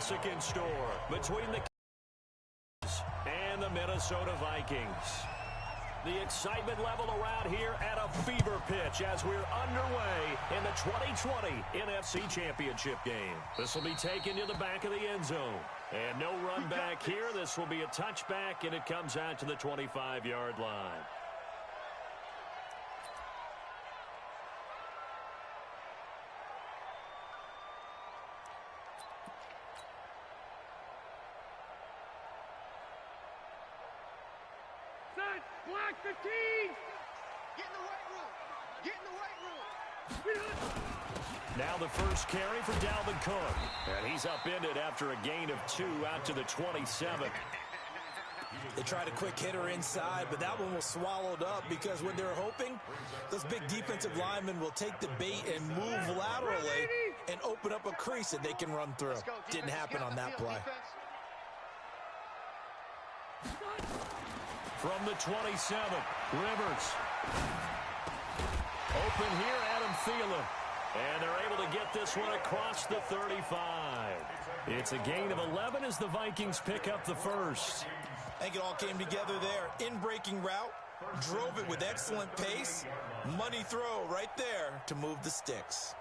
Mexican store between the and the Minnesota Vikings. The excitement level around here at a fever pitch as we're underway in the 2020 NFC Championship game. This will be taken to the back of the end zone. And no run back here. This will be a touchback, and it comes out to the 25-yard line. Block the team! Get in the weight room! Get in the weight room! Now the first carry for Dalvin Cook. And he's upended after a gain of 2 out to the 27. They tried a quick hitter inside, but that one was swallowed up because what they're hoping, those big defensive linemen will take the bait and move laterally and open up a crease that they can run through. Didn't happen on that play. From the 27, Rivers. Open here, Adam Thielen. And they're able to get this one across the 35. It's a gain of 11 as the Vikings pick up the first. I think it all came together there. In-breaking route, drove it with excellent pace. Money throw right there to move the sticks.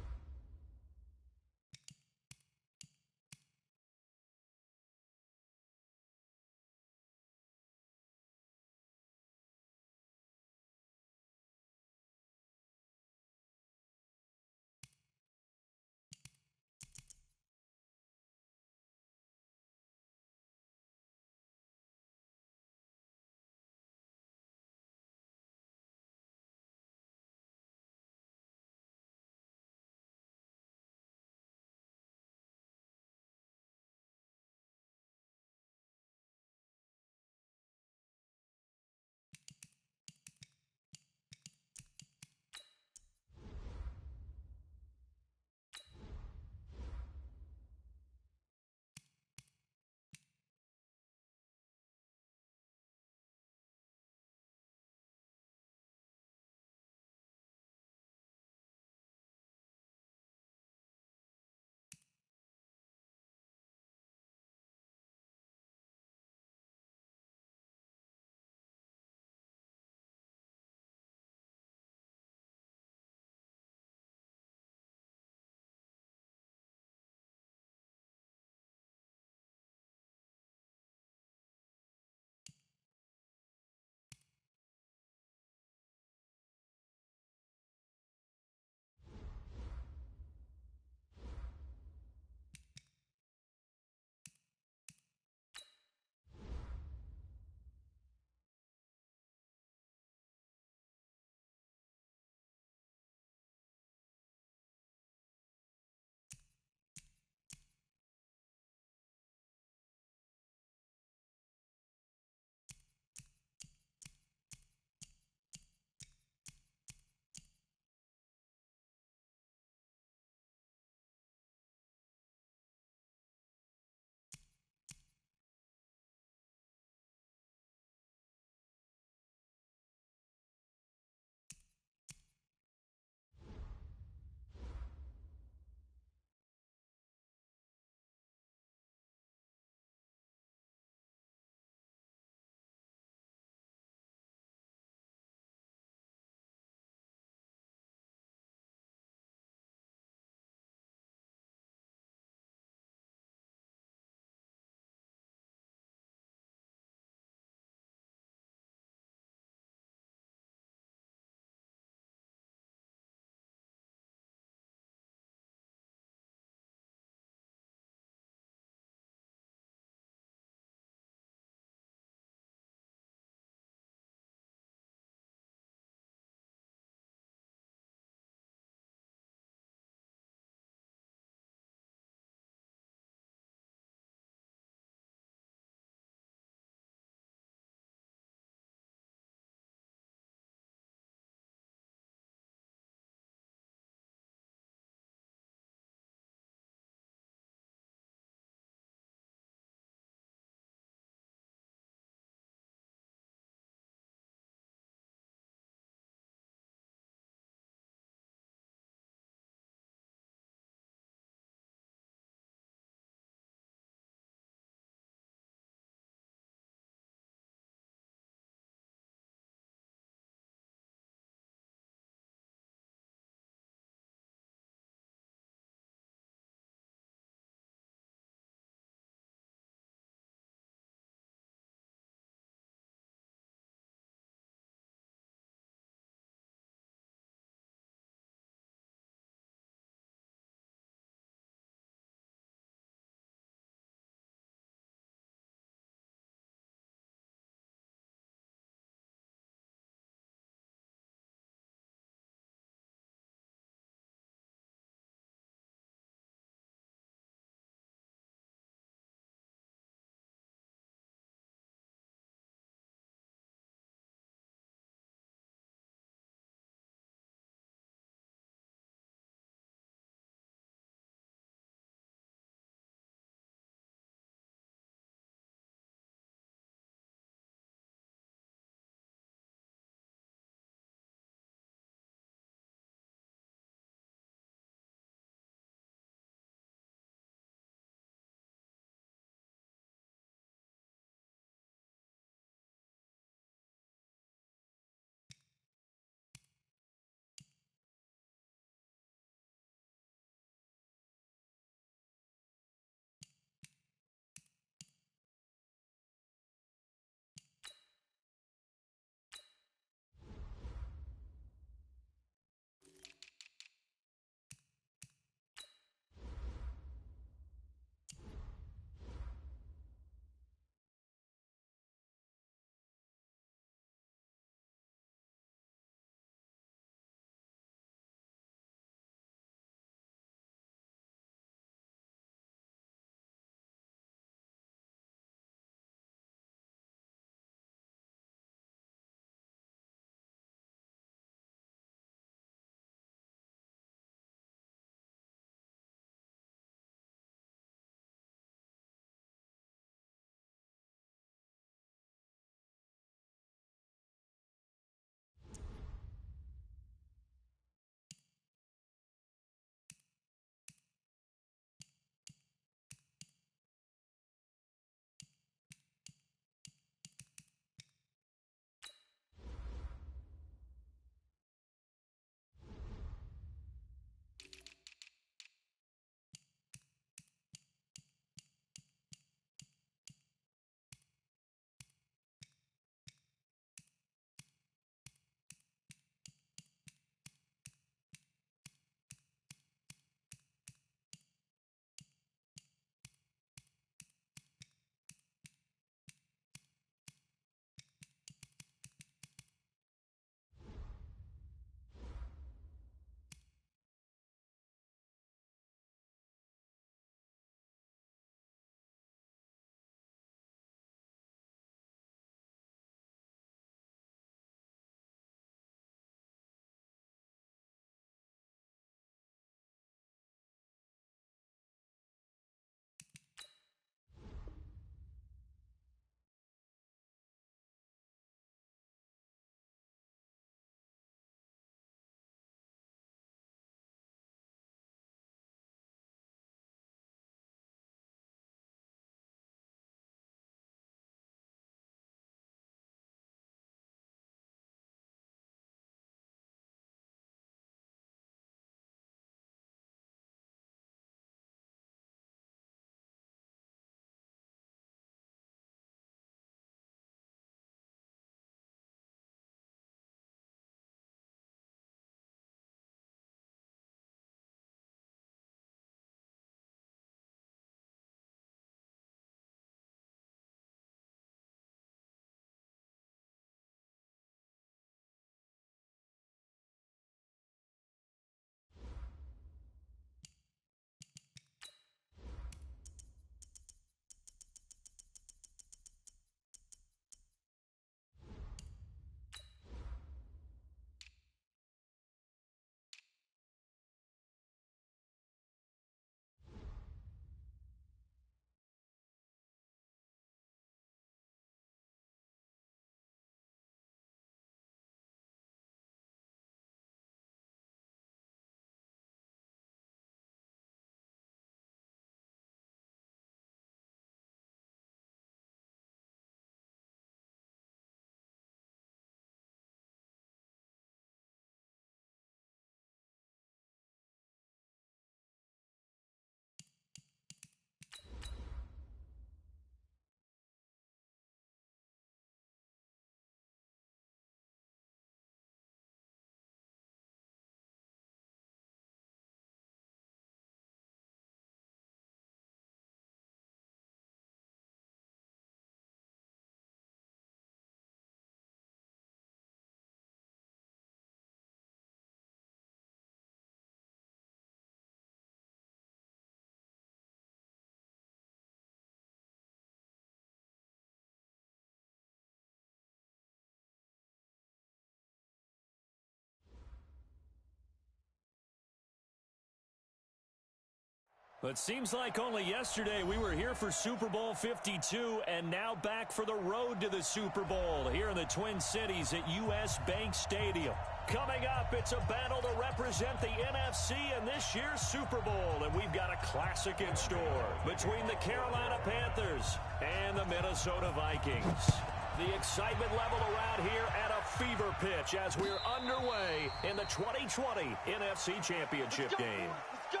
But seems like only yesterday we were here for Super Bowl 52 and now back for the road to the Super Bowl here in the Twin Cities at US Bank Stadium. Coming up, it's a battle to represent the NFC in this year's Super Bowl, and we've got a classic in store between the Carolina Panthers and the Minnesota Vikings. The excitement level around here at a fever pitch as we're underway in the 2020 NFC Championship game. Let's go.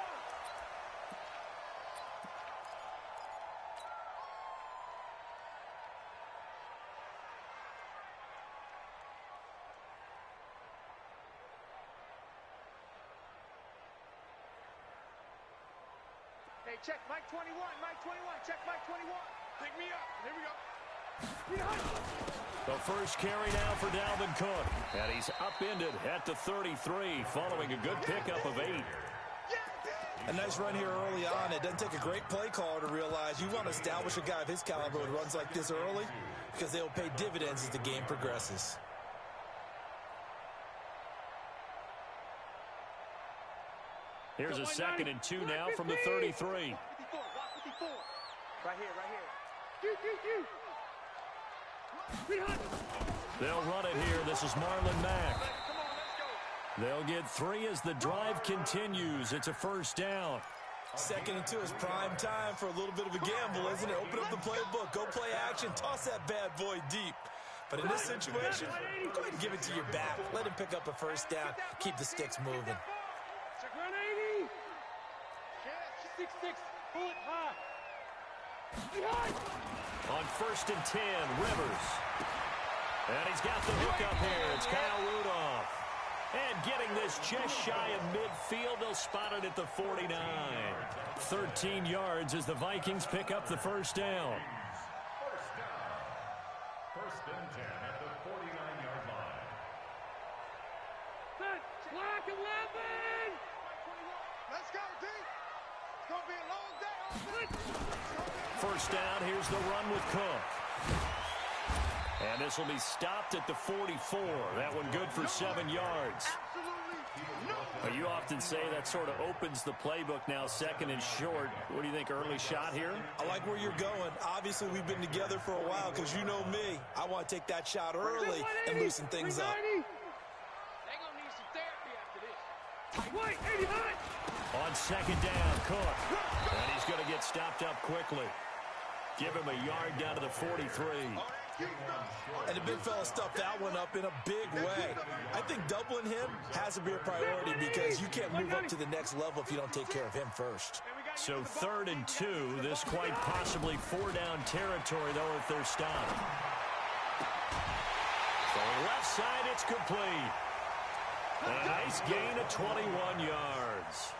Hey, check Mike 21, Mike 21, check Mike 21. Pick me up. Here we go. The first carry now for Dalvin Cook. And he's upended at the 33 following a good pickup of 8. A nice run here early on. It doesn't take a great play caller to realize you want to establish a guy of his caliber who runs like this early because they'll pay dividends as the game progresses. Here's a 2nd and 2 now from the 33. Right here. They'll run it here. This is Marlon Mack. They'll get 3 as the drive continues. It's a first down. 2nd and 2 is prime time for a little bit of a gamble, isn't it? Open up the playbook, go play action, toss that bad boy deep. But in this situation, go ahead and give it to your back. Let him pick up a first down. Keep the sticks moving. Check 180. 6-6, bullet high. On 1st and 10, Rivers. And he's got the hook up here. It's Kyle Rudolph. And getting this just shy of midfield, they'll spot it at the 49. 13 yards as the Vikings pick up the first down. First and 10 at the 49-yard line. Black 11. Let's go, D. It's going to be a long day. First down, here's the run with Cook. And this will be stopped at the 44. That one good for 7 yards. Well, you often say that sort of opens the playbook now, 2nd and short. What do you think, early shot here? I like where you're going. Obviously, we've been together for a while because you know me. I want to take that shot early and loosen things up. They're going to need some therapy after this. White, 80 hot. On 2nd down, Cook. And he's going to get stopped up quickly. Give him a yard down to the 43. And the big fella stuffed that one up in a big way. I think doubling him has to be a priority because you can't move up to the next level if you don't take care of him first. So 3rd and 2. This quite possibly 4-down territory, though, if they're stopped. So left side, it's complete. A nice gain of 21 yards.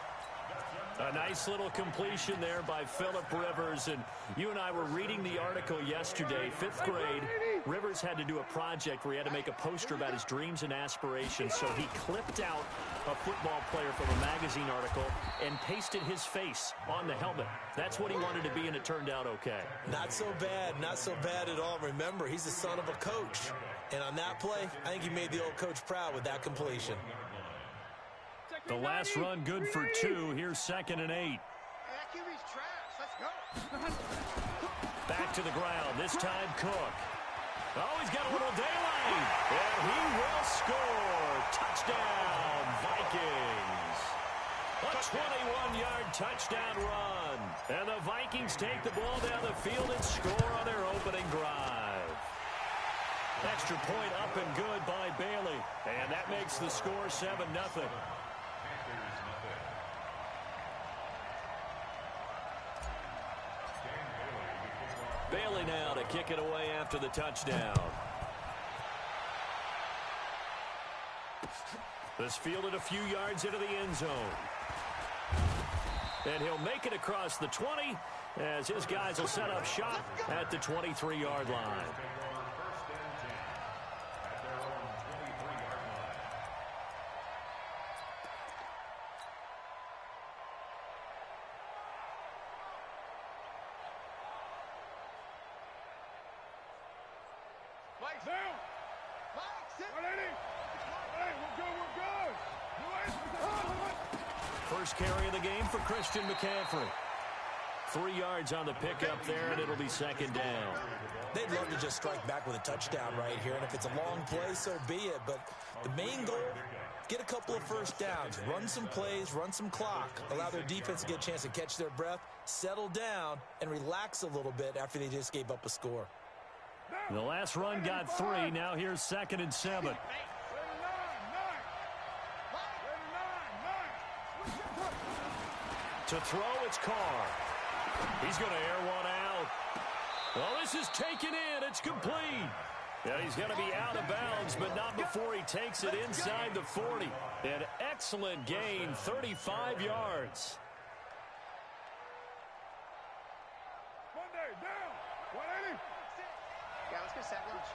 A nice little completion there by Phillip Rivers. And you and I were reading the article yesterday, 5th grade. Rivers had to do a project where he had to make a poster about his dreams and aspirations. So he clipped out a football player from a magazine article and pasted his face on the helmet. That's what he wanted to be, and it turned out okay. Not so bad at all. Remember, he's the son of a coach. And on that play, I think he made the old coach proud with that completion. The last run good for 2. Here's 2nd and 8. Hey, that QB's trash. Let's go. Back to the ground. This time Cook. Oh, he's got a little daylight. And he will score. Touchdown, Vikings. A 21-yard touchdown run. And the Vikings take the ball down the field and score on their opening drive. Extra point up and good by Bailey. And that makes the score 7-0. Bailey now to kick it away after the touchdown. This fielded a few yards into the end zone. And he'll make it across the 20 as his guys will set up shop at the 23-yard line. Mike's down. Mike, sit. 180. Hey, we're good. First carry of the game for Christian McCaffrey. 3 yards on the pickup there, and it'll be second down. They'd love to just strike back with a touchdown right here, and if it's a long play, so be it. But the main goal, get a couple of first downs, run some plays, run some clock, allow their defense to get a chance to catch their breath, settle down, and relax a little bit after they just gave up a score. The last run got 3. Now here's 2nd and 7. To throw, it's Carr. He's going to air one out. Well, this is taken in. It's complete. Yeah, he's going to be out of bounds, but not before he takes it inside the 40. An excellent gain, 35 yards. Monday, down. 180. Yeah, let's go set lunch.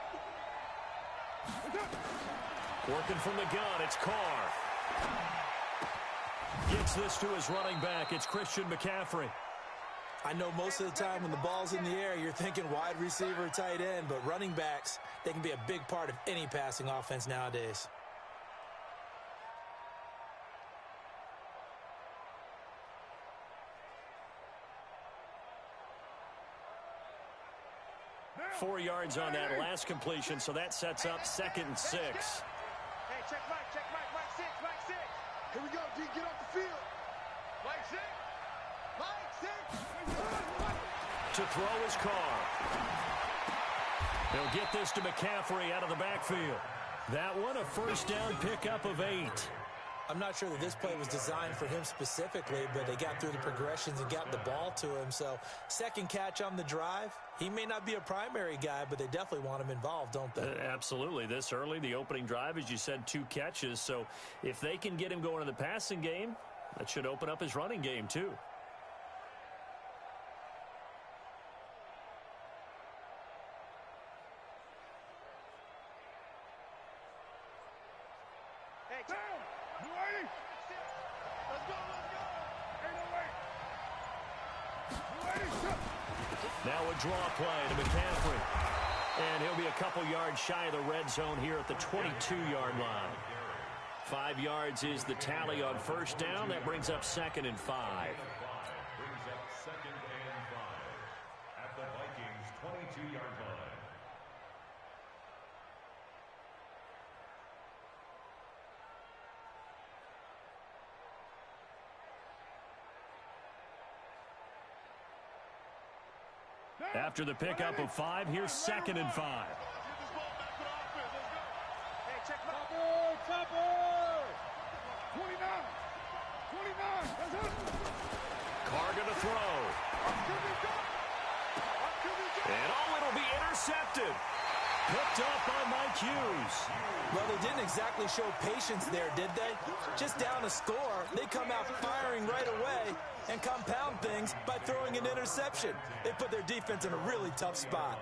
Working from the gun, it's Carr. Gets this to his running back. It's Christian McCaffrey. I know most of the time when the ball's in the air, you're thinking wide receiver, tight end, but running backs, they can be a big part of any passing offense nowadays. Down. 4 yards on that last completion, so that sets up 2nd and 6. Hey, check Mike, Mike 6, Mike 6. Here we go, D, get off the field. Mike 6. Mike 6. To throw is Carr. They'll get this to McCaffrey out of the backfield. That one, a first down pickup of 8. I'm not sure that this play was designed for him specifically, but they got through the progressions and got the ball to him. So, second catch on the drive. He may not be a primary guy, but they definitely want him involved, don't they? Absolutely. This early, the opening drive, as you said, 2 catches. So, if they can get him going in the passing game, that should open up his running game, too. Down. 280. Let's go. Ain't no way. 280. Now a draw play to McCaffrey. And he'll be a couple yards shy of the red zone here at the 22-yard line. 5 yards is the tally on first down. That brings up 2nd and 5. Brings up 2nd and 5 at the Vikings' 22-yard line. After the pickup of 5, here's 2nd and 5. Hey, check Mike. Chopper. 29. That's it. Carr going to throw. And it'll be intercepted. Picked up by Mike Hughes. Well, they didn't exactly show patience there, did they? Just down a score, they come out firing right away and compound things by throwing an interception. They put their defense in a really tough spot.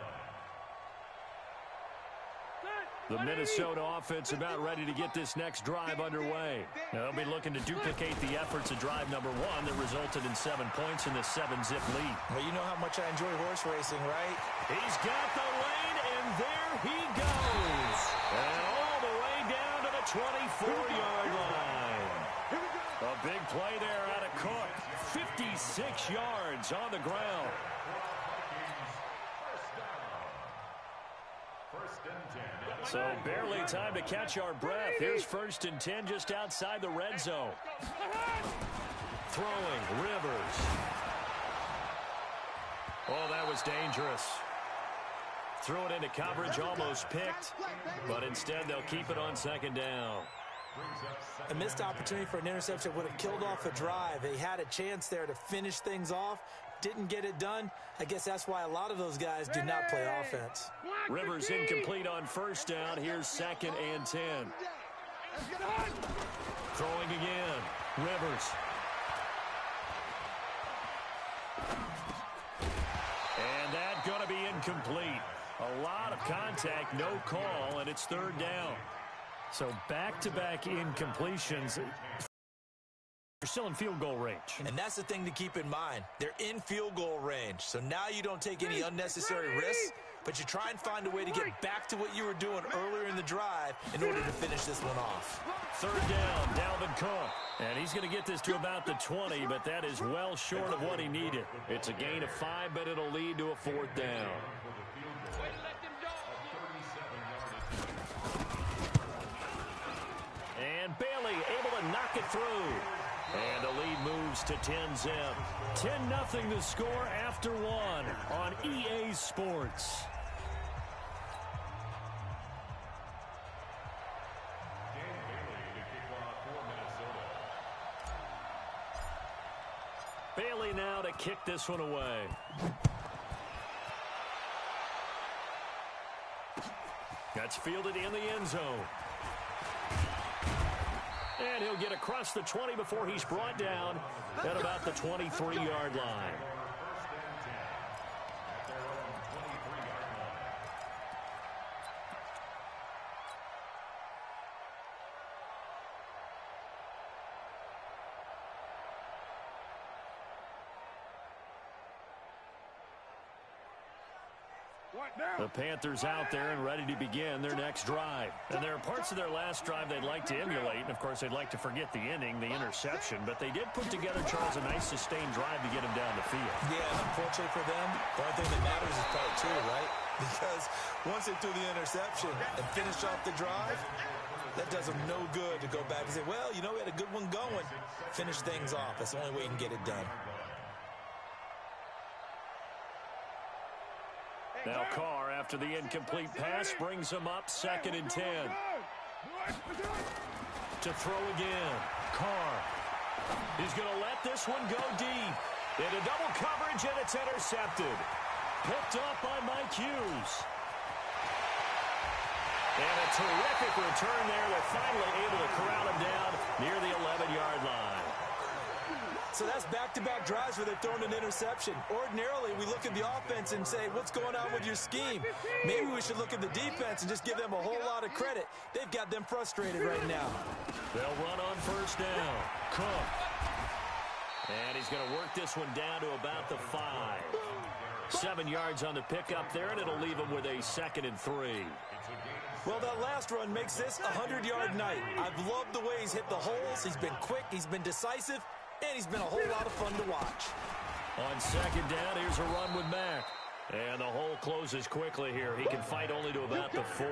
The Minnesota offense about ready to get this next drive underway. They'll be looking to duplicate the efforts of drive number 1 that resulted in 7 points in the 7-zip lead. Well, you know how much I enjoy horse racing, right? He's got the lane, and there he goes. And all the way down to the 24-yard line. A big play there out of Cook. 56 yards on the ground. So barely time to catch our breath. Here's 1st and 10 just outside the red zone. Throwing, Rivers. Oh, that was dangerous. Threw it into coverage, almost picked. But instead, they'll keep it on 2nd down. A missed opportunity for an interception would have killed off a drive. They had a chance there to finish things off. Didn't get it done. I guess that's why a lot of those guys do not play offense. Rivers incomplete on 1st down. Here's 2nd and 10. Throwing again. Rivers. And that's going to be incomplete. A lot of contact, no call, and it's 3rd down. So back-to-back incompletions. They're still in field goal range. And that's the thing to keep in mind. They're in field goal range. So now you don't take any unnecessary risks. but you try and find a way to get back to what you were doing earlier in the drive in order to finish this one off. Third down, Dalvin Cook. And he's going to get this to about the 20, but that is well short of what he needed. It's a gain of 5, but it'll lead to a fourth down. And Bailey able to knock it through. And the lead moves to 10-zip. 10-0 the score after 1 on EA Sports. Bailey now to kick this one away. That's fielded in the end zone. And he'll get across the 20 before he's brought down at about the 23-yard line. The Panthers out there and ready to begin their next drive. And there are parts of their last drive they'd like to emulate. And, of course, they'd like to forget the ending, the interception. But they did put together, Charles, a nice sustained drive to get him down the field. Yeah, and unfortunately for them, the only thing that matters is part 2, right? Because once they threw the interception and finished off the drive, that does them no good to go back and say, well, you know, we had a good one going. Finish things off. That's the only way you can get it done. Now Carr, after the incomplete pass, brings him up 2nd and 10. To throw again. Carr. He's going to let this one go deep. Into double coverage, and it's intercepted. Picked up by Mike Hughes. And a terrific return there. They're finally able to corral him down near the 11-yard line. So that's back-to-back drives where they've thrown an interception. Ordinarily, we look at the offense and say, what's going on with your scheme? Maybe we should look at the defense and just give them a whole lot of credit. They've got them frustrated right now. They'll run on first down. Cook. And he's going to work this one down to about the 5. 7 yards on the pickup there, and it'll leave him with a 2nd and 3. Well, that last run makes this a 100-yard night. I've loved the way he's hit the holes. He's been quick. He's been decisive. And he's been a whole lot of fun to watch. On 2nd down, here's a run with Mack. And the hole closes quickly here. He can fight only to about the 4.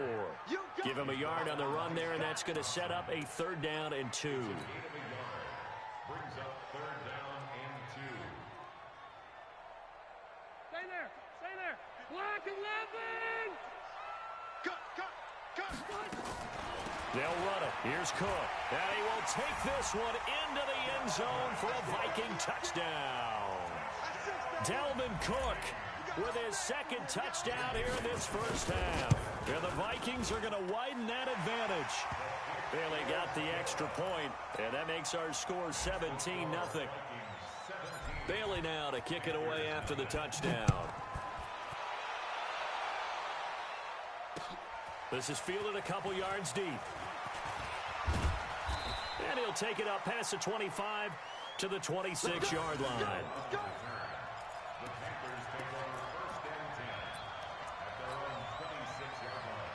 Give him a yard on the run there, and that's going to set up a 3rd down and 2. Brings up 3rd down and 2. Stay there. Stay there. Block 11. Cut. They'll run it. Here's Cook. And he will take this one into the end zone for a Viking touchdown. Dalvin Cook with his 2nd touchdown here in this first half. And the Vikings are going to widen that advantage. Bailey got the extra point, and that makes our score 17-0. Bailey now to kick it away after the touchdown. This is fielded a couple yards deep. And he'll take it up past the 25 to the 26-yard line. The Panthers take over 1st and 10 at their own 26-yard line.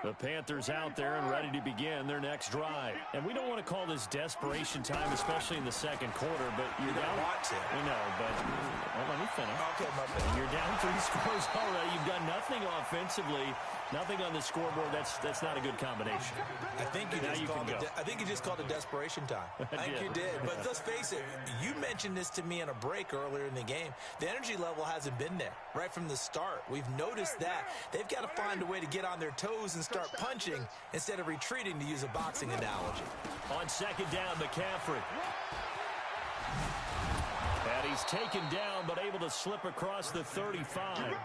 The Panthers out there and ready to begin their next drive. And we don't want to call this desperation time, especially in the 2nd quarter, but you're down. We know, but let me finish. Okay, my bad. You're down 3 scores already. You've done nothing offensively, nothing on the scoreboard. That's not a good combination. I think you just called it desperation time. I think you did. But let's face it, you mentioned this to me in a break earlier in the game. The energy level hasn't been there right from the start. We've noticed that. They've got to find a way to get on their toes and start punching instead of retreating, to use a boxing analogy. On 2nd down, McCaffrey. And And he's taken down but able to slip across the 35.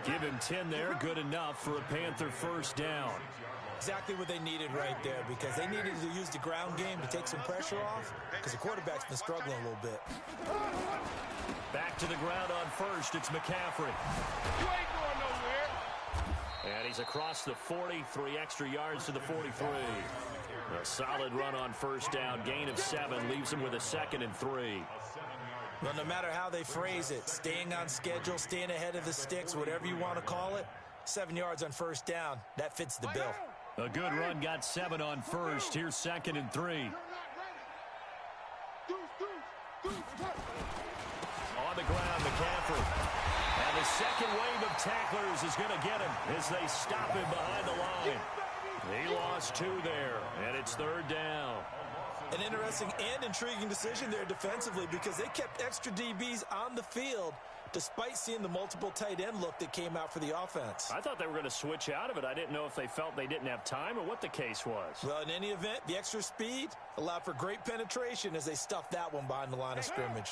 Give him 10 there, good enough for a Panther first down. Exactly what they needed right there, because they needed to use the ground game to take some pressure off, because the quarterback's been struggling a little bit. Back to the ground on first, it's McCaffrey. You ain't going nowhere. And he's across the 40, 3 extra yards to the 43. A solid run on first down, gain of 7, leaves him with a 2nd and 3. Well, no matter how they phrase it, staying on schedule, staying ahead of the sticks, whatever you want to call it, 7 yards on first down, that fits the bill. A good run, got 7 on first. Here's 2nd and 3. On the ground, McCaffrey. And the second wave of tacklers is going to get him as they stop him behind the line. He lost 2 there, and it's 3rd down. An interesting and intriguing decision there defensively, because they kept extra DBs on the field despite seeing the multiple tight end look that came out for the offense. I thought they were going to switch out of it. I didn't know if they felt they didn't have time or what the case was. Well, in any event, the extra speed allowed for great penetration as they stuffed that one behind the line of scrimmage.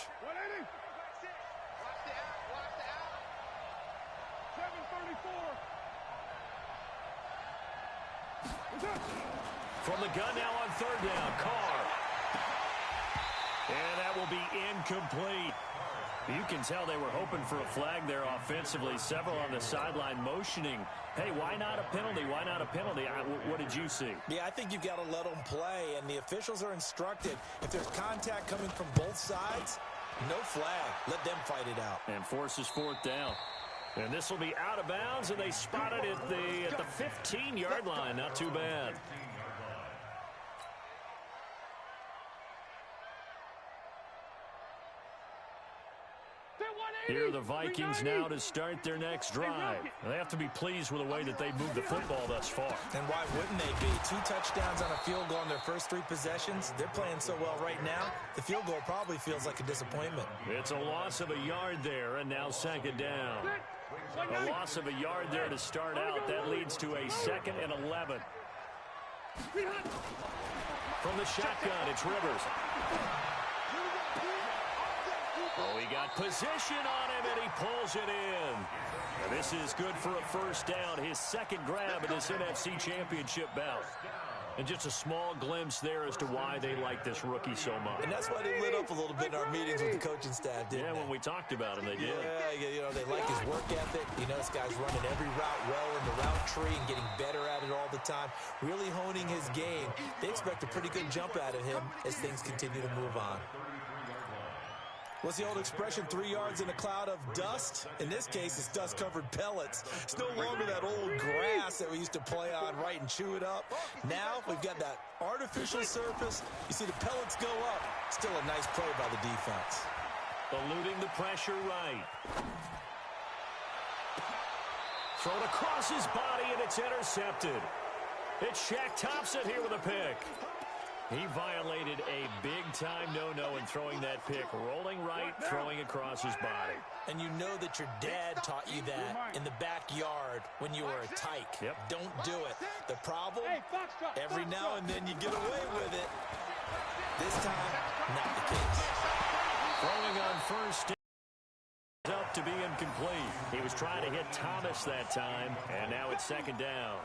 From the gun now on 3rd down, Carr. And that will be incomplete. You can tell they were hoping for a flag there offensively. Several on the sideline motioning, hey, why not a penalty? Why not a penalty? What did you see? Yeah, I think you've got to let them play, and the officials are instructed, if there's contact coming from both sides, no flag. Let them fight it out. And forces 4th down. And this will be out of bounds, and they spot it at the 15-yard line. Not too bad. Here are the Vikings now to start their next drive. They have to be pleased with the way that they moved the football thus far. And why wouldn't they be? 2 touchdowns on a field goal in their first 3 possessions. They're playing so well right now, the field goal probably feels like a disappointment. It's a loss of a yard there, and now 2nd down. A loss of a yard there to start out. That leads to a 2nd and 11. From the shotgun, it's Rivers. Oh, he got position on him, and he pulls it in. And this is good for a first down, his 2nd grab in this NFC Championship bout. And just a small glimpse there as to why they like this rookie so much. And that's why they lit up a little bit in our meetings with the coaching staff, didn't they? Yeah, when we talked about him, they did. Yeah, you know, they like his work ethic. You know, this guy's running every route well in the route tree and getting better at it all the time, really honing his game. They expect a pretty good jump out of him as things continue to move on. What's the old expression, 3 yards in a cloud of dust? In this case, it's dust-covered pellets. It's no longer that old grass that we used to play on, right, and chew it up. Now we've got that artificial surface. You see the pellets go up. Still a nice play by the defense. Eluding the pressure right. Thrown across his body, and it's intercepted. It's Shaq Thompson here with a pick. He violated a big-time no-no in throwing that pick. Rolling right, throwing across his body. And you know that your dad taught you that in the backyard when you were a tyke. Yep. Don't do it. The problem, every now and then you get away with it. This time, not the case. Throwing on first down, up to be incomplete. He was trying to hit Thomas that time, and now it's 2nd down.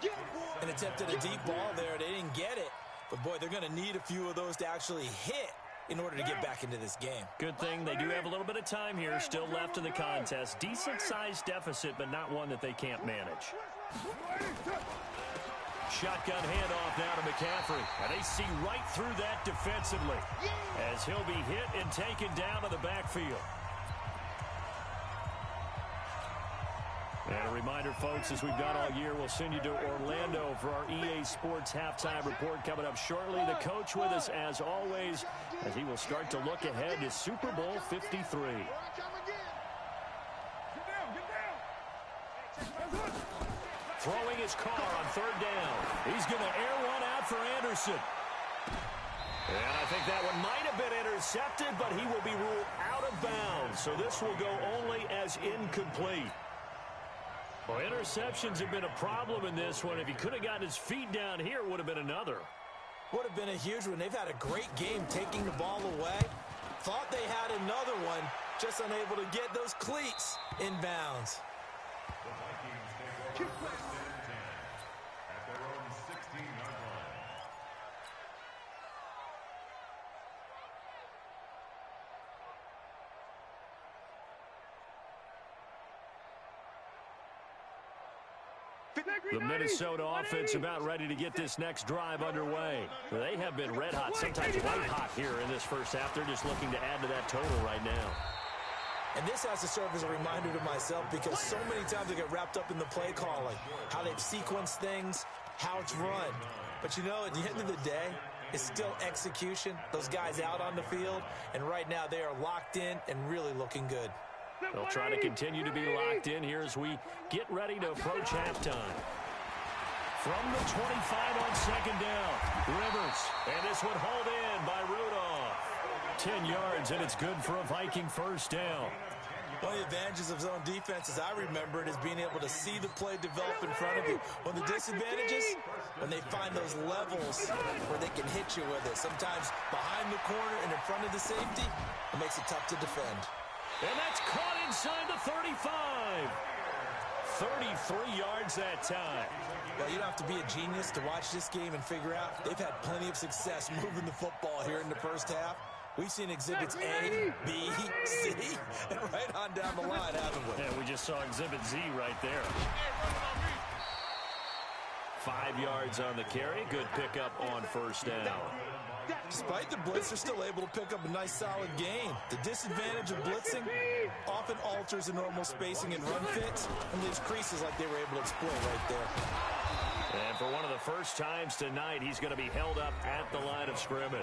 And attempted a deep ball there. They didn't get it. But, boy, they're going to need a few of those to actually hit in order to get back into this game. Good thing they do have a little bit of time here still left in the contest. Decent-sized deficit, but not one that they can't manage. Shotgun handoff now to McCaffrey. And they see right through that defensively as he'll be hit and taken down to the backfield. And a reminder, folks, as we've done all year, we'll send you to Orlando for our EA Sports Halftime Report coming up shortly. The coach with us, as always, as he will start to look ahead to Super Bowl 53. Throwing his car on 3rd down. He's going to air one out for Anderson. And I think that one might have been intercepted, but he will be ruled out of bounds. So this will go only as incomplete. Well, interceptions have been a problem in this one. If he could have gotten his feet down here, it would have been another. Would have been a huge one. They've had a great game taking the ball away. Thought they had another one, just unable to get those cleats inbounds. The Vikings take over first and 10 at their own 16-yard line. The Minnesota offense about ready to get this next drive underway. They have been red hot, sometimes white hot here in this first half. They're just looking to add to that total right now. And this has to serve as a reminder to myself because so many times I get wrapped up in the play calling, how they've sequenced things, how it's run. But you know, at the end of the day, it's still execution. Those guys out on the field, and right now they are locked in and really looking good. They'll try to continue to be locked in here as we get ready to approach halftime. From the 25 on second down, Rivers. And this one hauled in by Rudolph. 10 yards, and it's good for a Viking first down. One of the advantages of zone defense, as I remember it, is being able to see the play develop in front of you. One of the disadvantages, when they find those levels where they can hit you with it. Sometimes behind the corner and in front of the safety, it makes it tough to defend. And that's caught inside the 35. 33 yards that time. Well, you don't have to be a genius to watch this game and figure out they've had plenty of success moving the football here in the first half. We've seen exhibits A, B, C, and right on down the line, haven't we? Yeah, we just saw exhibit Z right there. 5 yards on the carry. Good pickup on first down. Despite the blitz, they're still able to pick up a nice, solid gain. The disadvantage of blitzing often alters the normal spacing and run fits and leaves creases like they were able to exploit right there. And for one of the first times tonight, he's going to be held up at the line of scrimmage.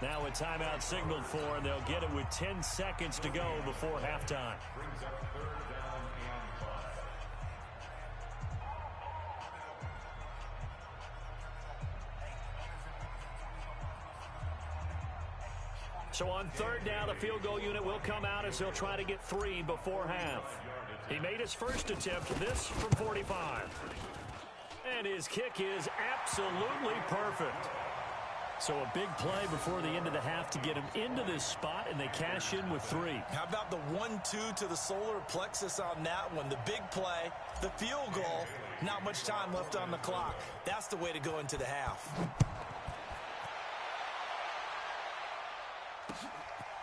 Now a timeout signaled for, and they'll get it with 10 seconds to go before halftime. Brings up third down and 5. So on third down, the field goal unit will come out as they'll try to get 3 before half. He made his first attempt, this from 45. And his kick is absolutely perfect. So a big play before the end of the half to get him into this spot, and they cash in with 3. How about the 1-2 to the solar plexus on that one? The big play, the field goal, not much time left on the clock. That's the way to go into the half.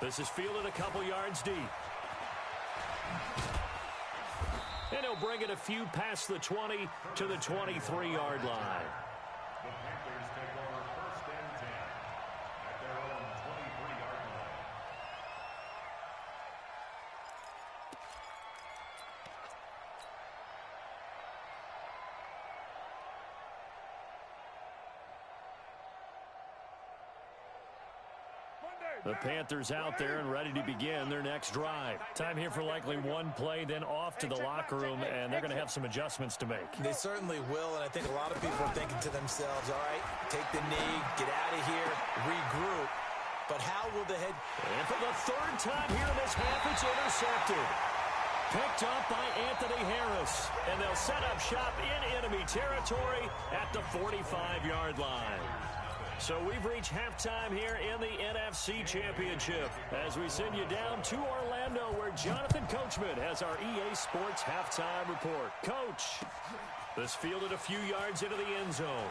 This is fielded a couple yards deep. And he'll bring it a few past the 20 to the 23-yard line. The Panthers take over first and 10 at their own 23-yard line. The Panthers out there and ready to begin their next drive. Time here for likely one play, then off to the locker room, and they're going to have some adjustments to make. They certainly will, and I think a lot of people are thinking to themselves, all right, take the knee, get out of here, regroup. But how will the head... And for the third time here in this half, it's intercepted. Picked up by Anthony Harris, and they'll set up shop in enemy territory at the 45-yard line. So we've reached halftime here in the NFC Championship as we send you down to Orlando where Jonathan Coachman has our EA Sports halftime report. Coach, this fielded a few yards into the end zone.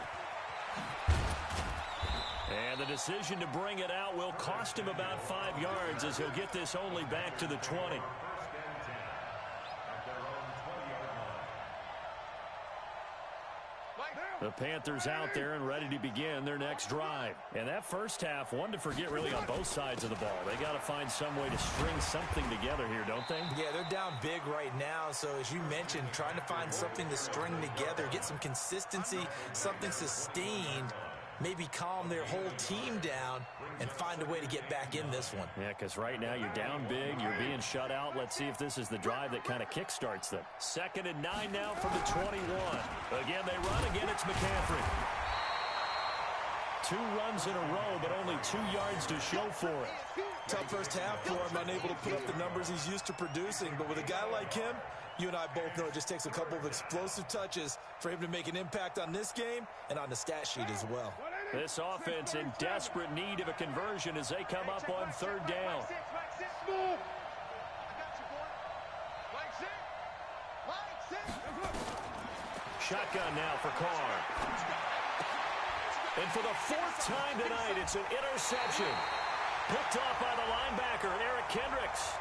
And the decision to bring it out will cost him about 5 yards as he'll get this only back to the 20. The Panthers out there and ready to begin their next drive. And that first half, one to forget really on both sides of the ball. They got to find some way to string something together here, don't they? Yeah, they're down big right now. So as you mentioned, trying to find something to string together, get some consistency, something sustained, maybe calm their whole team down and find a way to get back in this one. Yeah, because right now you're down big, you're being shut out. Let's see if this is the drive that kind of kickstarts them. 2nd and 9 now from the 21. Again, they run. Again, it's McCaffrey. 2 runs in a row, but only 2 yards to show for it. Tough first half for him, unable to put up the numbers he's used to producing. But with a guy like him, you and I both know it just takes a couple of explosive touches for him to make an impact on this game and on the stat sheet as well. This offense in desperate need of a conversion as they come up on third down. Shotgun now for Carr. And for the fourth time tonight, it's an interception. Picked off by the linebacker, Eric Kendricks.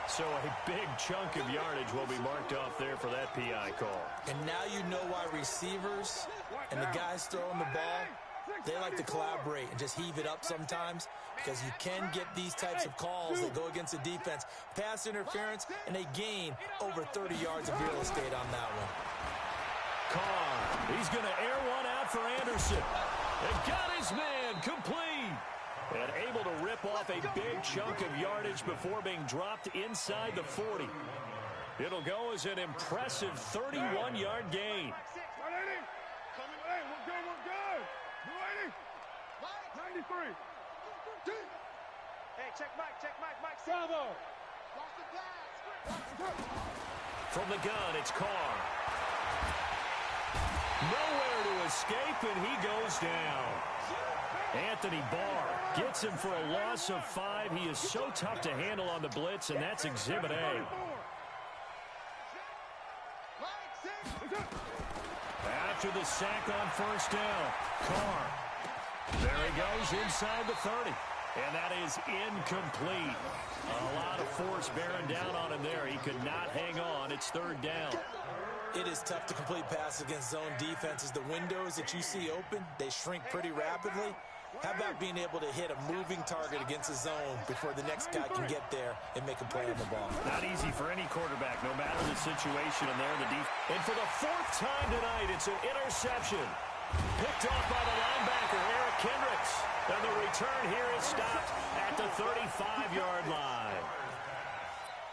So a big chunk of yardage will be marked off there for that PI call. And now you know why receivers and the guys throwing the ball, they like to collaborate and just heave it up sometimes, because you can get these types of calls that go against the defense. Pass interference, and they gain over 30 yards of real estate on that one. Carr, he's going to air one out for Anderson. And got his man complete. And able to rip off a big chunk of yardage before being dropped inside the 40. It'll go as an impressive 31-yard gain. From the gun, it's Carr. Nowhere to escape, and he goes down. Anthony Barr gets him for a loss of 5. He is so tough to handle on the blitz, and that's Exhibit A. After the sack on first down, Carr. There he goes inside the 30. And that is incomplete. A lot of force bearing down on him there. He could not hang on. It's third down. It is tough to complete passes against zone defenses. The windows that you see open, they shrink pretty rapidly. How about being able to hit a moving target against a zone before the next guy can get there and make a play on the ball? Not easy for any quarterback, no matter the situation. And there, and for the fourth time tonight, it's an interception. Picked off by the linebacker, Eric Kendricks. And the return here is stopped at the 35-yard line.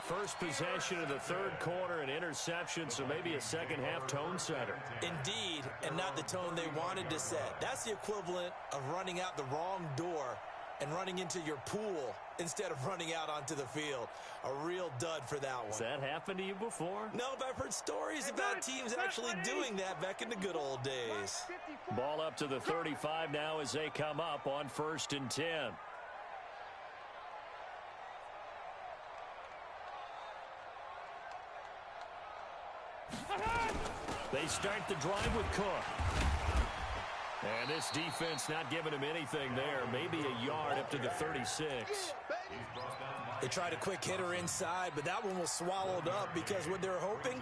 First possession of the third quarter, an interception, so maybe a second-half tone setter. Indeed, and not the tone they wanted to set. That's the equivalent of running out the wrong door and running into your pool instead of running out onto the field. A real dud for that one. Has that happened to you before? No, but I've heard stories about teams actually doing that back in the good old days. Ball up to the 35 now as they come up on 1st and 10. They start the drive with Cook. And this defense not giving him anything there. Maybe a yard up to the 36. They tried a quick hitter inside, but that one was swallowed up because what they're hoping,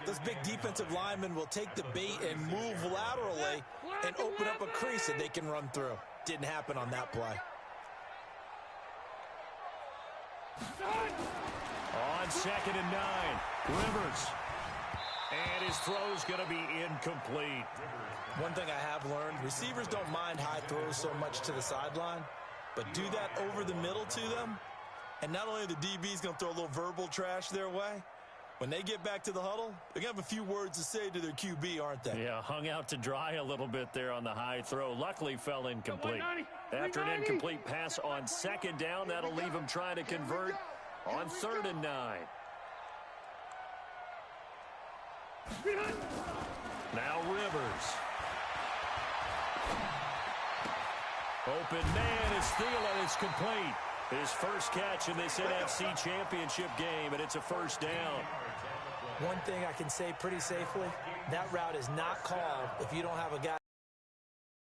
those big defensive linemen will take the bait and move laterally and open up a crease that they can run through. Didn't happen on that play. On 2nd and 9, Rivers. And his throw's going to be incomplete. One thing I have learned, receivers don't mind high throws so much to the sideline, but do that over the middle to them, and not only are the DBs going to throw a little verbal trash their way, when they get back to the huddle, they're going to have a few words to say to their QB, aren't they? Yeah, hung out to dry a little bit there on the high throw. Luckily fell incomplete. After an incomplete pass on 2nd down, that'll leave him trying to convert on 3rd and 9. Now Rivers. Open man is Thielen. It's complete. His first catch in this NFC Championship game, and it's a 1st down. One thing I can say pretty safely, that route is not called if you don't have a guy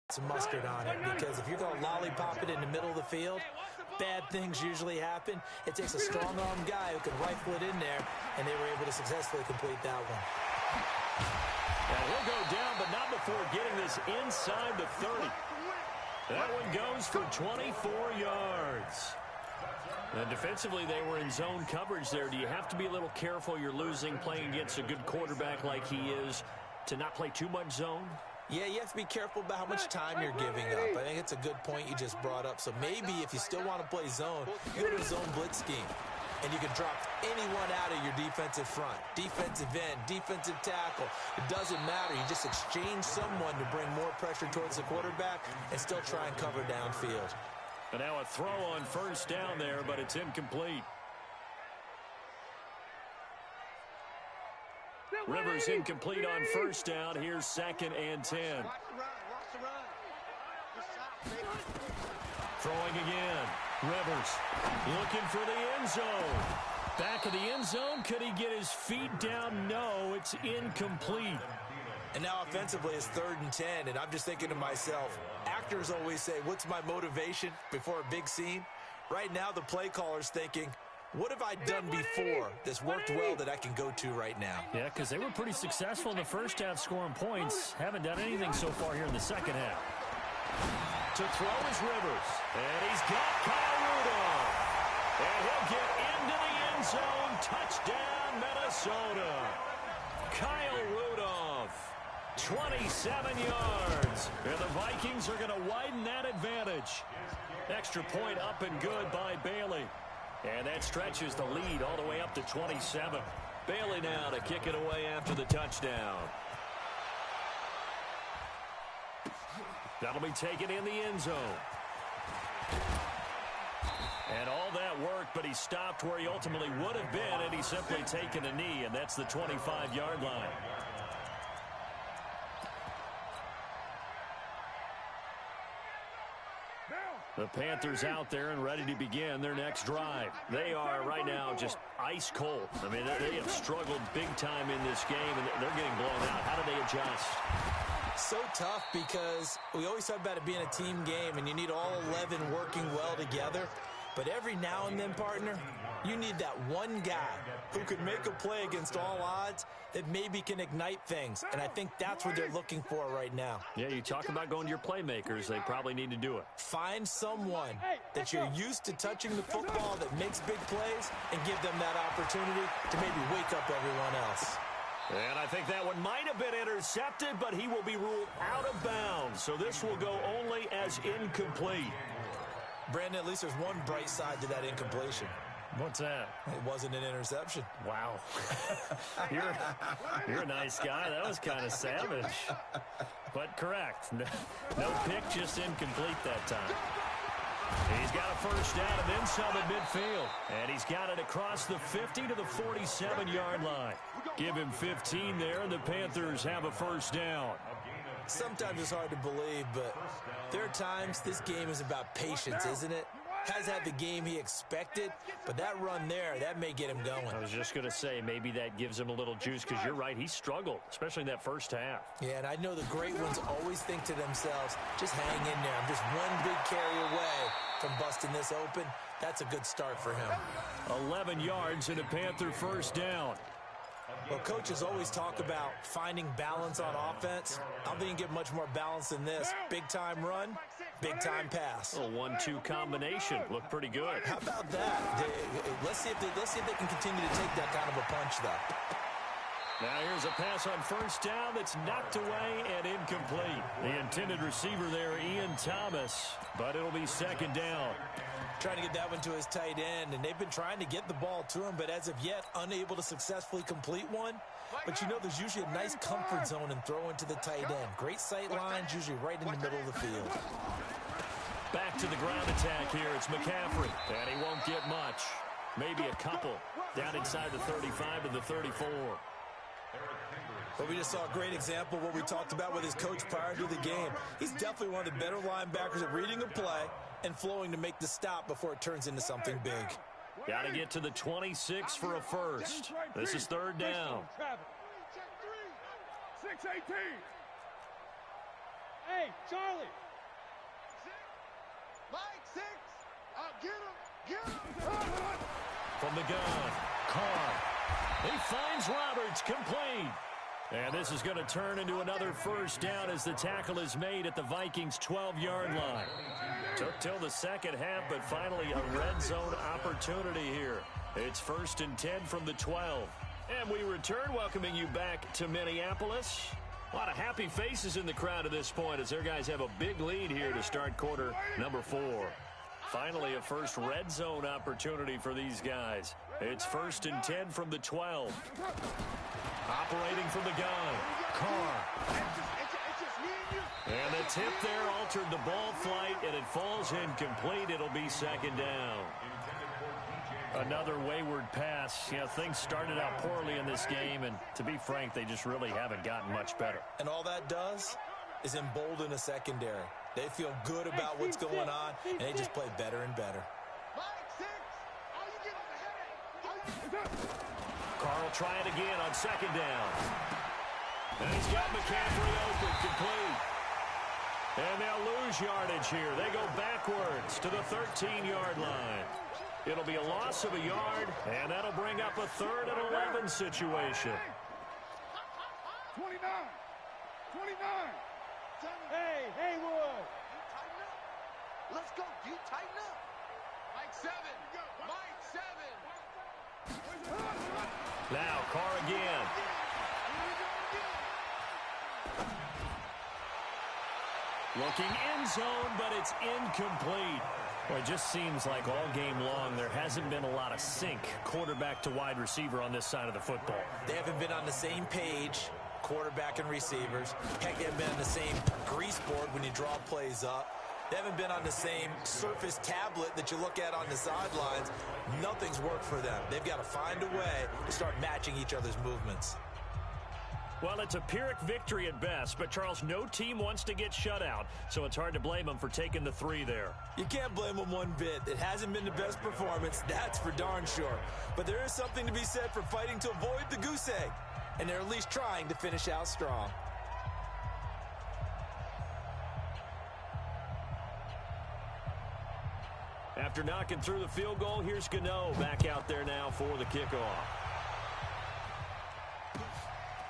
with some mustard on it, because if you're going to lollipop it in the middle of the field, bad things usually happen. It takes a strong-armed guy who can rifle it in there, and they were able to successfully complete that one. And he'll go down, but not before getting this inside the 30. That one goes for 24 yards. And defensively, they were in zone coverage there. Do you have to be a little careful you're losing playing against a good quarterback like he is to not play too much zone? Yeah, you have to be careful about how much time you're giving up. I think it's a good point you just brought up. So maybe if you still want to play zone, you go to a zone blitz scheme. And you can drop anyone out of your defensive front. Defensive end, defensive tackle. It doesn't matter. You just exchange someone to bring more pressure towards the quarterback and still try and cover downfield. And now a throw on 1st down there, but it's incomplete. Rivers incomplete on 1st down. Here's 2nd and 10. Watch the run. Watch the run. Throwing again. Rivers looking for the end zone. Back of the end zone. Could he get his feet down? No, it's incomplete. And now offensively it's 3rd and 10, and I'm just thinking to myself, actors always say, what's my motivation before a big scene? Right now the play caller's thinking, what have I done before that's worked well that I can go to right now? Yeah, because they were pretty successful in the first half scoring points. Haven't done anything so far here in the second half. To throw is Rivers. And he's got Kyle Rudolph. And he'll get into the end zone. Touchdown, Minnesota. Kyle Rudolph, 27 yards. And the Vikings are going to widen that advantage. Extra point up and good by Bailey. And that stretches the lead all the way up to 27. Bailey now to kick it away after the touchdown. That'll be taken in the end zone. And all that work, but he stopped where he ultimately would have been, and he's simply taken a knee, and that's the 25-yard line. The Panthers out there and ready to begin their next drive. They are right now just ice cold. I mean, they have struggled big time in this game, and they're getting blown out. How do they adjust? So tough because we always talk about it being a team game, and you need all 11 working well together. But every now and then, partner, you need that one guy who can make a play against all odds that maybe can ignite things. And I think that's what they're looking for right now. Yeah, you talk about going to your playmakers. They probably need to do it. Find someone that you're used to touching the football that makes big plays and give them that opportunity to maybe wake up everyone else. And I think that one might have been intercepted, but he will be ruled out of bounds. So this will go only as incomplete. Brandon, at least there's one bright side to that incompletion. What's that? It wasn't an interception. Wow. You're a nice guy. That was kind of savage. But correct. No pick, just incomplete that time. He's got a first down and then some at midfield. And he's got it across the 50 to the 47-yard line. Give him 15 there, and the Panthers have a first down. Sometimes it's hard to believe, but there are times this game is about patience, isn't it? Has had the game he expected, but that run there, that may get him going. I was just going to say, maybe that gives him a little juice, because you're right, he struggled, especially in that first half. Yeah, and I know the great ones always think to themselves, just hang in there. I'm just one big carry away from busting this open. That's a good start for him. 11 yards and a Panther first down. Well, coaches always talk about finding balance on offense. I don't think you can get much more balance than this. Big-time run, big-time pass. A 1-2 combination. Looked pretty good. How about that? Let's see if they can continue to take that kind of a punch, though. Now here's a pass on first down that's knocked away and incomplete. The intended receiver there, Ian Thomas, but it'll be second down. Trying to get that one to his tight end, and they've been trying to get the ball to him, but as of yet, unable to successfully complete one. But you know there's usually a nice comfort zone in throwing to the tight end. Great sight lines, usually right in the middle of the field. Back to the ground attack here. It's McCaffrey, and he won't get much. Maybe a couple down inside the 35 to the 34. But we just saw a great example of what we talked about with his coach prior to the game. He's definitely one of the better linebackers at reading a play and flowing to make the stop before it turns into something big. Got to get to the 26 for a first. This is third down. 6-18. Hey, Charlie. Mike, 6. Get him. From the gun, Carr. He finds Roberts, complete. And this is going to turn into another first down as the tackle is made at the Vikings' 12-yard line. Took till the second half, but finally a red zone opportunity here. It's 1st and 10 from the 12. And we return, welcoming you back to Minneapolis. A lot of happy faces in the crowd at this point as their guys have a big lead here to start quarter number 4. Finally, a first red zone opportunity for these guys. It's 1st and 10 from the 12. Operating from the gun, Carr. And the tip there altered the ball flight, and it falls incomplete. It'll be second down. Another wayward pass. Yeah, things started out poorly in this game, and to be frank, they just really haven't gotten much better. And all that does is embolden a secondary. They feel good about what's going on, and they just play better and better. Carl trying again on second down. And he's got McCaffrey open, complete. And they'll lose yardage here. They go backwards to the 13-yard line. It'll be a loss of a yard, and that'll bring up a 3rd and 11 situation. 29. 29. Hey, Haywood. Let's go. You tighten up. Mike 7. Mike 7. Now, Carr again. Looking end zone, but it's incomplete. Well, it just seems like all game long there hasn't been a lot of sync quarterback to wide receiver on this side of the football. They haven't been on the same page, quarterback and receivers. Heck, they haven't been on the same grease board when you draw plays up. They haven't been on the same Surface tablet that you look at on the sidelines. Nothing's worked for them. They've got to find a way to start matching each other's movements. Well, it's a Pyrrhic victory at best, but, Charles, no team wants to get shut out, so it's hard to blame them for taking the 3 there. You can't blame them one bit. It hasn't been the best performance, that's for darn sure. But there is something to be said for fighting to avoid the goose egg, and they're at least trying to finish out strong. After knocking through the field goal, here's Gano back out there now for the kickoff.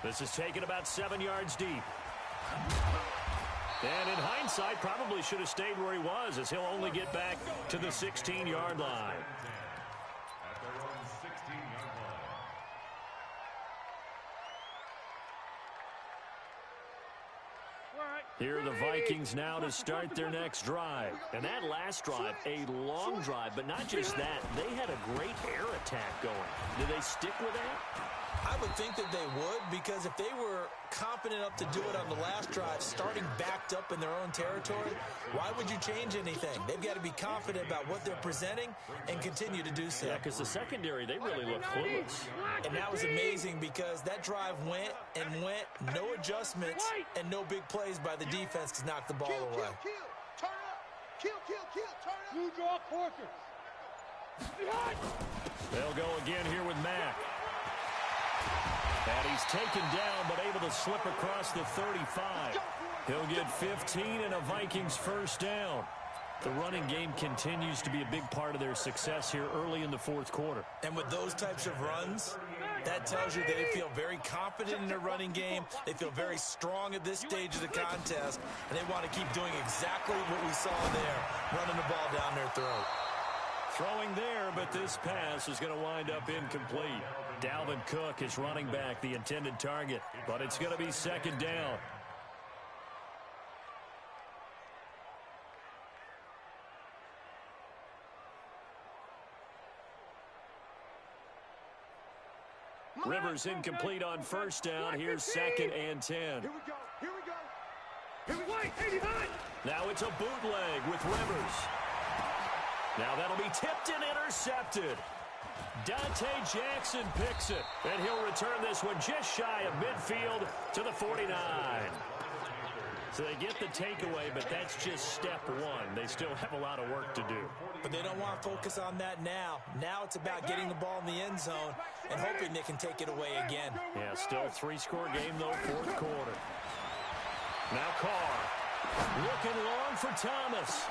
This is taken about 7 yards deep. And in hindsight, probably should have stayed where he was, as he'll only get back to the 16-yard line. At their own 16-yard line. Here are the Vikings now to start their next drive. And that last drive, a long drive, but not just that. They had a great air attack going. Do they stick with that? I would think that they would, because if they were confident enough to do it on the last drive, starting backed up in their own territory, why would you change anything? They've got to be confident about what they're presenting and continue to do so. Yeah, because the secondary, they really look clueless. And that was amazing because that drive went, no adjustments, and no big plays by the defense to knock the ball away. Turn up. Kill, turn up. You draw quarters. They'll go again here with Mack. And he's taken down, but able to slip across the 35. He'll get 15 and a Vikings first down. The running game continues to be a big part of their success here early in the 4th quarter. And with those types of runs, that tells you they feel very confident in their running game. They feel very strong at this stage of the contest, and they want to keep doing exactly what we saw there, running the ball down their throat. Throwing there, but this pass is going to wind up incomplete. Dalvin Cook is running back, the intended target, but it's going to be 2nd down. Rivers incomplete on first down. Here's 2nd and 10. Here we go. Here we go. Now it's a bootleg with Rivers. Now that'll be tipped and intercepted. Dante Jackson picks it, and he'll return this one just shy of midfield to the 49. So they get the takeaway, but that's just step one. They still have a lot of work to do. But they don't want to focus on that now. Now it's about getting the ball in the end zone and hoping they can take it away again. Yeah, still 3-score game, though, 4th quarter. Now Carr looking long for Thomas.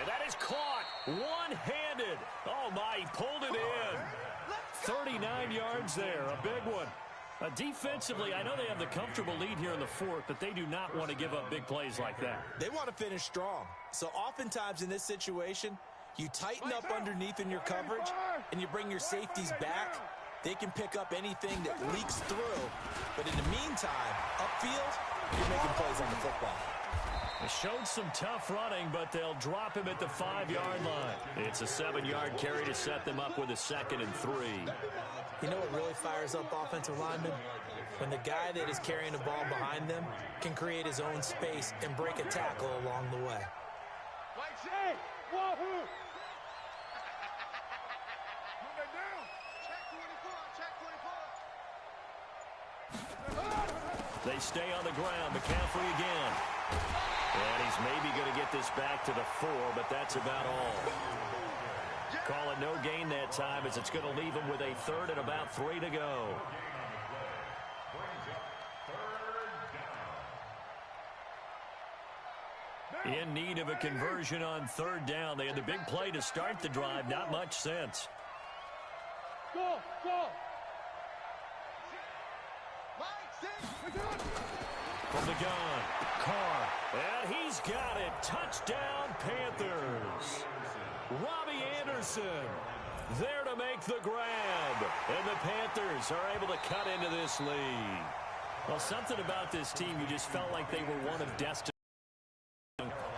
And that is caught one-handed. Oh, my, he pulled it in. 39 yards there, a big one. Defensively, I know they have the comfortable lead here in the 4th, but they do not want to give up big plays like that. They want to finish strong. So oftentimes in this situation, you tighten up underneath in your coverage, and you bring your safeties back. They can pick up anything that leaks through. But in the meantime, upfield, you're making plays on the football. They showed some tough running, but they'll drop him at the 5-yard line. It's a 7-yard carry to set them up with a 2nd and 3. You know what really fires up offensive linemen? When the guy that is carrying the ball behind them can create his own space and break a tackle along the way. Hey, wahoo! They stay on the ground. McCaffrey again. And he's maybe going to get this back to the 4, but that's about all. Call it no gain that time, as it's going to leave him with a third and about 3 to go. In need of a conversion on third down. They had the big play to start the drive. Not much sense. Go, go. From the gun, Carr. And he's got it. Touchdown, Panthers. Robbie Anderson there to make the grab. And the Panthers are able to cut into this lead. Well, something about this team, you just felt like they were one of destiny.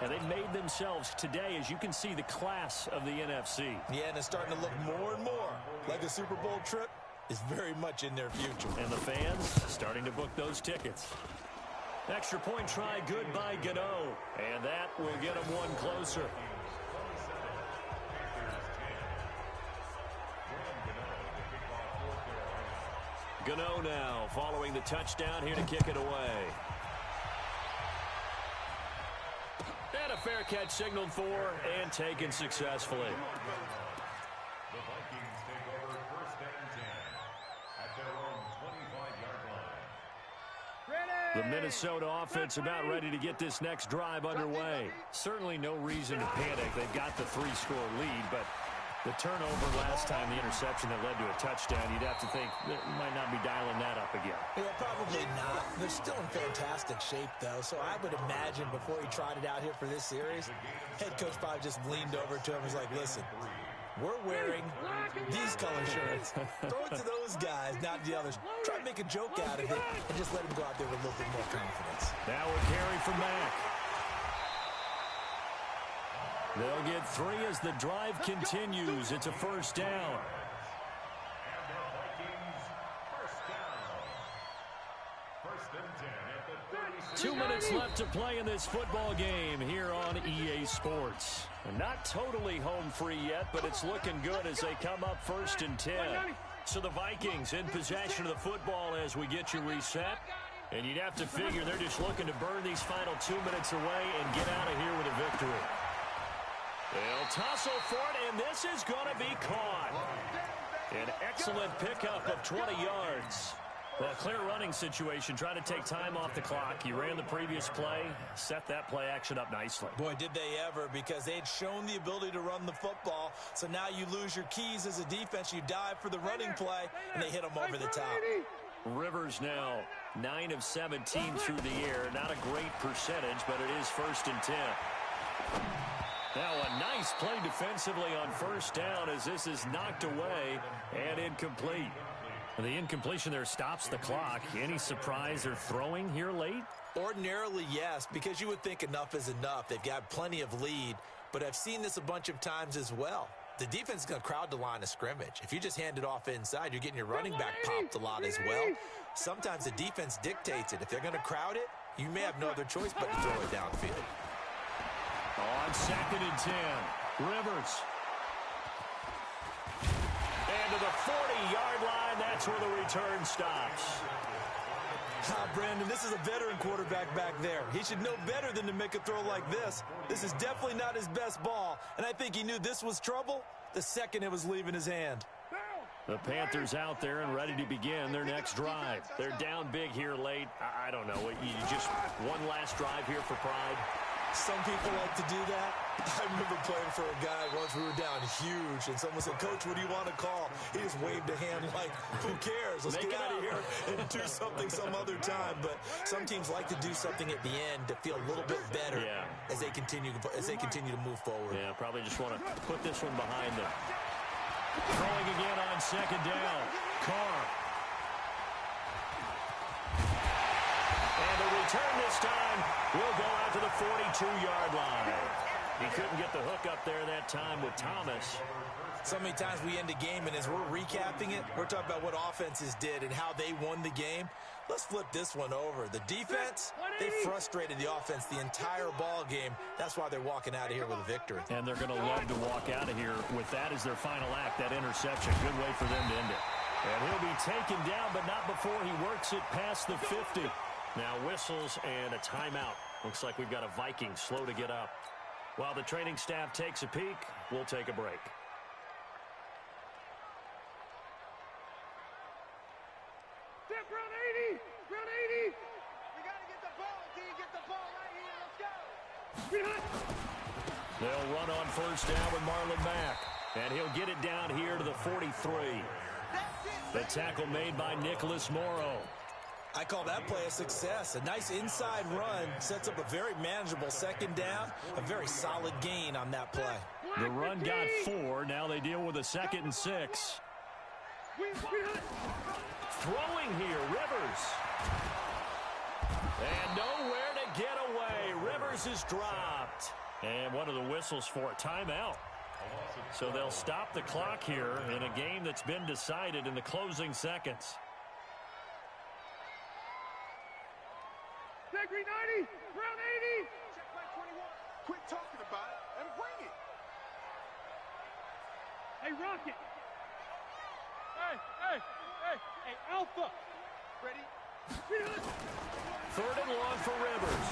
And they made themselves today, as you can see, the class of the NFC. Yeah, and it's starting to look more and more like a Super Bowl trip is very much in their future. And the fans starting to book those tickets. Extra point try good by Gano. And that will get them one closer. Gano now following the touchdown here to kick it away. And a fair catch signaled for and taken successfully. The Vikings take over 1st and 10 at their own 25-yard line. The Minnesota offense about ready to get this next drive underway. Certainly no reason to panic. They've got the 3-score lead, but the turnover last time, the interception that led to a touchdown, you'd have to think they might not be dialing that up again. Yeah, probably not. They're still in fantastic shape, though, so I would imagine before he tried it out here for this series, head coach probably just leaned over to him and was like, listen, we're wearing these color shirts. Throw it to those guys, not the others. Try to make a joke out of it and just let him go out there with a little bit more confidence. Now a carry from Mack. They'll get 3 as the drive continues. It's a first down. And the Vikings first down. 1st and 10 at the 2 minutes left to play in this football game here on EA Sports. Not totally home free yet, but it's looking good as they come up 1st and 10. So the Vikings in possession of the football as we get you reset. And you'd have to figure they're just looking to burn these final 2 minutes away and get out of here with a victory. They'll tussle for it, and this is going to be caught. An excellent pickup of 20 yards. Well, clear running situation, trying to take time off the clock. You ran the previous play, set that play action up nicely. Boy, did they ever, because they had shown the ability to run the football. So now you lose your keys as a defense. You dive for the running play, and they hit them over the top. Rivers now 9 of 17 through the air. Not a great percentage, but it is 1st and 10. Now a nice play defensively on first down as this is knocked away and incomplete. The incompletion there stops the clock. Any surprise they're throwing here late? Ordinarily, yes, because you would think enough is enough. They've got plenty of lead, but I've seen this a bunch of times as well. The defense is going to crowd the line of scrimmage. If you just hand it off inside, you're getting your running back popped a lot as well. Sometimes the defense dictates it. If they're going to crowd it, you may have no other choice but to throw it downfield. On 2nd and 10, Rivers. And to the 40-yard line, that's where the return stops. Brandon, this is a veteran quarterback back there. He should know better than to make a throw like this. This is definitely not his best ball, and I think he knew this was trouble the second it was leaving his hand. The Panthers out there and ready to begin their next drive. They're down big here late. I don't know. You just one last drive here for pride. Some people like to do that. I remember playing for a guy once. We were down huge, and someone said, Coach, what do you want to call? He just waved a hand like, who cares? Let's get out of here and do something some other time. But some teams like to do something at the end to feel a little bit better as they continue to move forward. Yeah, probably just want to put this one behind them. Throwing again on 2nd down. Carr. And the return this time will go out to the 42-yard line. He couldn't get the hook up there that time with Thomas. So many times we end a game, and as we're recapping it, we're talking about what offenses did and how they won the game. Let's flip this one over. The defense, they frustrated the offense the entire ball game. That's why they're walking out of here with a victory. And they're going to love to walk out of here with that as their final act, that interception. Good way for them to end it. And he'll be taken down, but not before he works it past the 50. Now whistles and a timeout. Looks like we've got a Viking slow to get up. While the training staff takes a peek, we'll take a break. Step round 80! Round 80! We got to get the ball, D. Get the ball right here. Let's go! They'll run on first down with Marlon Mack. And he'll get it down here to the 43. The tackle made by Nicholas Morrow. I call that play a success. A nice inside run sets up a very manageable second down. A very solid gain on that play. The run got 4. Now they deal with a 2nd and 6. Throwing here, Rivers. And nowhere to get away. Rivers is dropped. And one of the whistles for a timeout. So they'll stop the clock here in a game that's been decided in the closing seconds. Degree 90, round 80. Check my 21. Quit talking about it and bring it. Hey, Rocket. Hey, Alpha. Ready? 3rd and long for Rivers.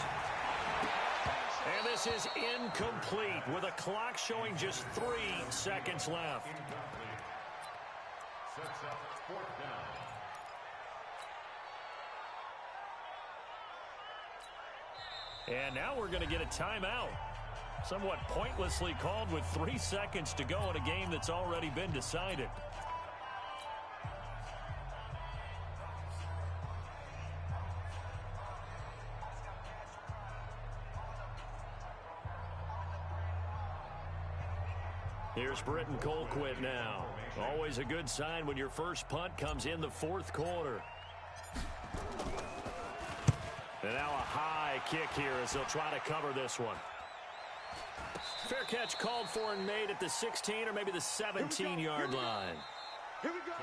And this is incomplete with a clock showing just 3 seconds left. Sets up 4th down. And now we're going to get a timeout. Somewhat pointlessly called with 3 seconds to go in a game that's already been decided. Here's Britton Colquitt now. Always a good sign when your first punt comes in the 4th quarter. And now a high kick here as they'll try to cover this one. Fair catch called for and made at the 16 or maybe the 17-yard line. Here we go.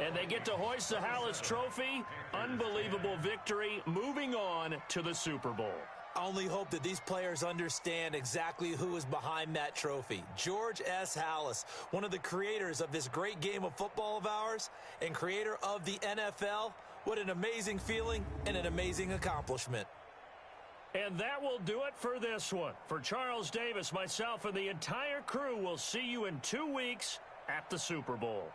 And they get to hoist the Hallis Trophy. Unbelievable victory. Moving on to the Super Bowl. I only hope that these players understand exactly who is behind that trophy. George S. Hallis, one of the creators of this great game of football of ours and creator of the NFL. What an amazing feeling and an amazing accomplishment. And that will do it for this one. For Charles Davis, myself, and the entire crew, we'll see you in 2 weeks at the Super Bowl.